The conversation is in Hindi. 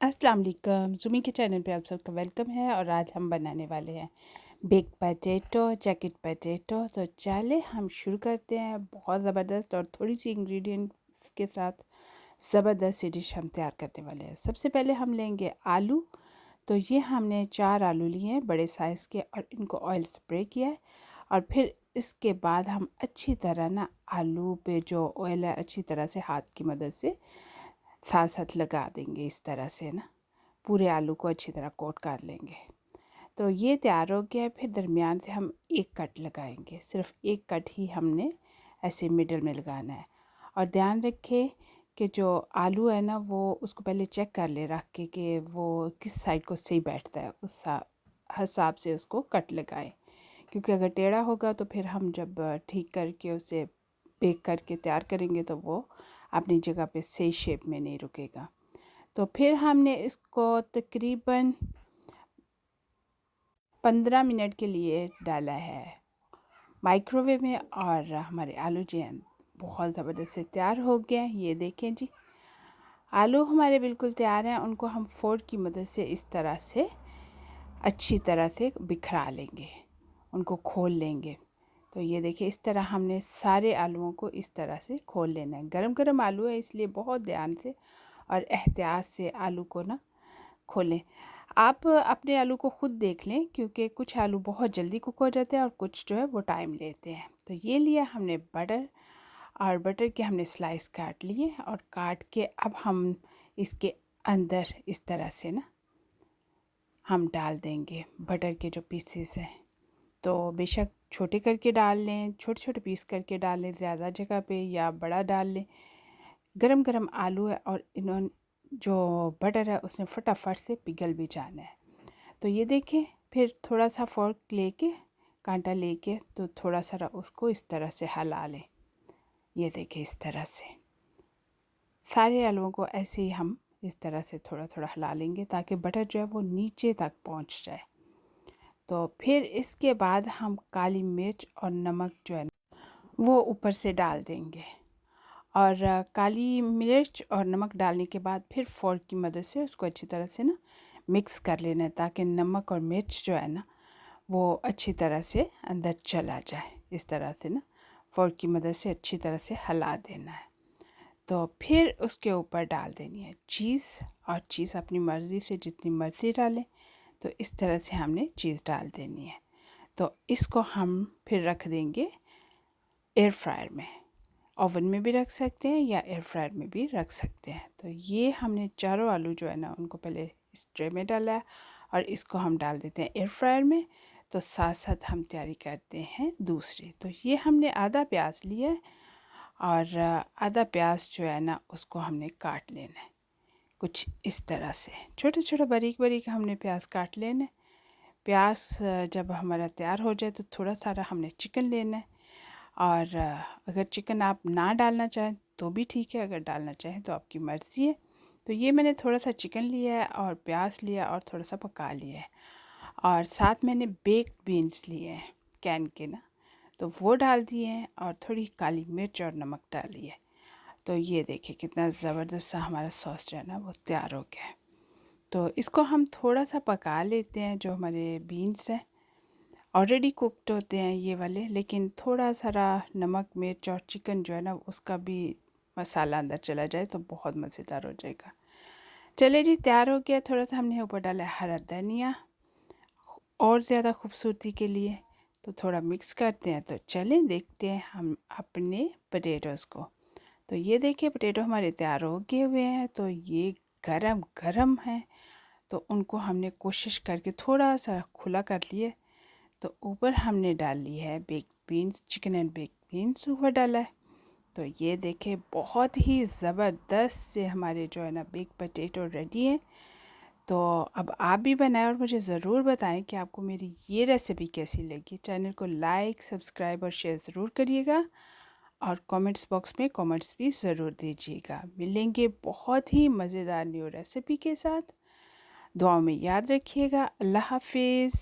अस्सलाम वालेकुम ज़ुमी के चैनल पे आप सबका वेलकम है। और आज हम बनाने वाले हैं बेक पोटैटो, जैकेट पोटैटो। तो चले हम शुरू करते हैं। बहुत ज़बरदस्त और थोड़ी सी इंग्रेडिएंट्स के साथ ज़बरदस्त सी डिश हम तैयार करने वाले हैं। सबसे पहले हम लेंगे आलू। तो ये हमने 4 आलू लिए हैं बड़े साइज़ के, और इनको ऑयल स्प्रे किया है। और फिर इसके बाद हम अच्छी तरह ना आलू पे जो ऑयल है अच्छी तरह से हाथ की मदद से साथ साथ लगा देंगे। इस तरह से ना पूरे आलू को अच्छी तरह कोट कर लेंगे। तो ये तैयार हो गया है। फिर दरमियान से हम एक कट लगाएंगे, सिर्फ एक कट ही हमने ऐसे मिडल में लगाना है। और ध्यान रखें कि जो आलू है ना वो उसको पहले चेक कर ले रख के कि वो किस साइड को सही बैठता है, उस हिसाब से उसको कट लगाएं। क्योंकि अगर टेढ़ा होगा तो फिर हम जब ठीक करके उसे बेक करके तैयार करेंगे तो वो अपनी जगह पे सही शेप में नहीं रुकेगा। तो फिर हमने इसको तकरीबन 15 मिनट के लिए डाला है माइक्रोवेव में। और हमारे आलू जो हैं बहुत ज़बरदस्त से तैयार हो गए हैं। ये देखें जी, आलू हमारे बिल्कुल तैयार हैं। उनको हम फोर्क की मदद से इस तरह से अच्छी तरह से बिखरा लेंगे, उनको खोल लेंगे। तो ये देखिए, इस तरह हमने सारे आलूओं को इस तरह से खोल लेना है। गरम गरम आलू है इसलिए बहुत ध्यान से और एहतियात से आलू को ना खोलें। आप अपने आलू को ख़ुद देख लें, क्योंकि कुछ आलू बहुत जल्दी कुक हो जाते हैं और कुछ जो है वो टाइम लेते हैं। तो ये लिया हमने बटर, और बटर के हमने स्लाइस काट लिए। और काट के अब हम इसके अंदर इस तरह से ना हम डाल देंगे बटर के जो पीसेस हैं। तो बेशक छोटे करके डाल लें, छोटे छोटे पीस करके डाल लें ज़्यादा जगह पे, या बड़ा डाल लें। गरम गरम आलू है और इन्होंने जो बटर है उसने फटाफट से पिघल भी जाना है। तो ये देखें, फिर थोड़ा सा फोर्क लेके, कांटा लेके, तो थोड़ा सा उसको इस तरह से हिला लें। ये देखें, इस तरह से सारे आलूओं को ऐसे ही हम इस तरह से थोड़ा थोड़ा हिला लेंगे ताकि बटर जो है वो नीचे तक पहुंच जाए। तो फिर इसके बाद हम काली मिर्च और नमक जो है वो ऊपर से डाल देंगे। और काली मिर्च और नमक डालने के बाद फिर फोर्क की मदद से उसको अच्छी तरह से ना मिक्स कर लेना है, ताकि नमक और मिर्च जो है ना वो अच्छी तरह से अंदर चला जाए। इस तरह से ना फोर्क की मदद से अच्छी तरह से हिला देना है। तो फिर उसके ऊपर डाल देनी है चीज़, और चीज़ अपनी मर्ज़ी से जितनी मर्ज़ी डालें। तो इस तरह से हमने चीज़ डाल देनी है। तो इसको हम फिर रख देंगे एयर फ्रायर में। ओवन में भी रख सकते हैं या एयर फ्रायर में भी रख सकते हैं। तो ये हमने चारों आलू जो है ना उनको पहले इस ट्रे में डाला है, और इसको हम डाल देते हैं एयर फ्रायर में। तो साथ साथ हम तैयारी करते हैं दूसरी। तो ये हमने आधा प्याज लिया है, और आधा प्याज जो है ना उसको हमने काट लेना है कुछ इस तरह से छोटे छोटे बारीक बारीक हमने प्याज काट लेना है। प्याज जब हमारा तैयार हो जाए तो थोड़ा सारा हमने चिकन लेना है। और अगर चिकन आप ना डालना चाहें तो भी ठीक है, अगर डालना चाहें तो आपकी मर्ज़ी है। तो ये मैंने थोड़ा सा चिकन लिया है और प्याज लिया और थोड़ा सा पका लिया है। और साथ मैंने बेक्ड बीन्स लिए हैं कैन के ना, तो वो डाल दिए हैं, और थोड़ी काली मिर्च और नमक डाली है। तो ये देखिए कितना ज़बरदस्त सा हमारा सॉस जो है ना वो तैयार हो गया है। तो इसको हम थोड़ा सा पका लेते हैं। जो हमारे बीन्स हैं ऑलरेडी कुक्ड होते हैं ये वाले, लेकिन थोड़ा सारा नमक मिर्च और चिकन जो है ना उसका भी मसाला अंदर चला जाए तो बहुत मज़ेदार हो जाएगा। चले जी, तैयार हो गया। थोड़ा सा हमने ऊपर डाला हरा धनिया और ज़्यादा खूबसूरती के लिए। तो थोड़ा मिक्स करते हैं। तो चलें देखते हैं हम अपने पोटैटोज़ को। तो ये देखिए, पोटैटो हमारे तैयार हो गए हुए हैं। तो ये गरम गरम है, तो उनको हमने कोशिश करके थोड़ा सा खुला कर लिए। तो ऊपर हमने डाल ली है baked beans, chicken and baked beans ऊपर डाला है। तो ये देखिए, बहुत ही ज़बरदस्त से हमारे जो है ना बेक्ड पोटैटो रेडी है। तो अब आप भी बनाएं और मुझे ज़रूर बताएं कि आपको मेरी ये रेसिपी कैसी लगी। चैनल को लाइक, सब्सक्राइब और शेयर ज़रूर करिएगा, और कमेंट्स बॉक्स में कमेंट्स भी ज़रूर दीजिएगा। मिलेंगे बहुत ही मज़ेदार न्यू रेसिपी के साथ। दुआओं में याद रखिएगा। अल्लाह हाफिज़।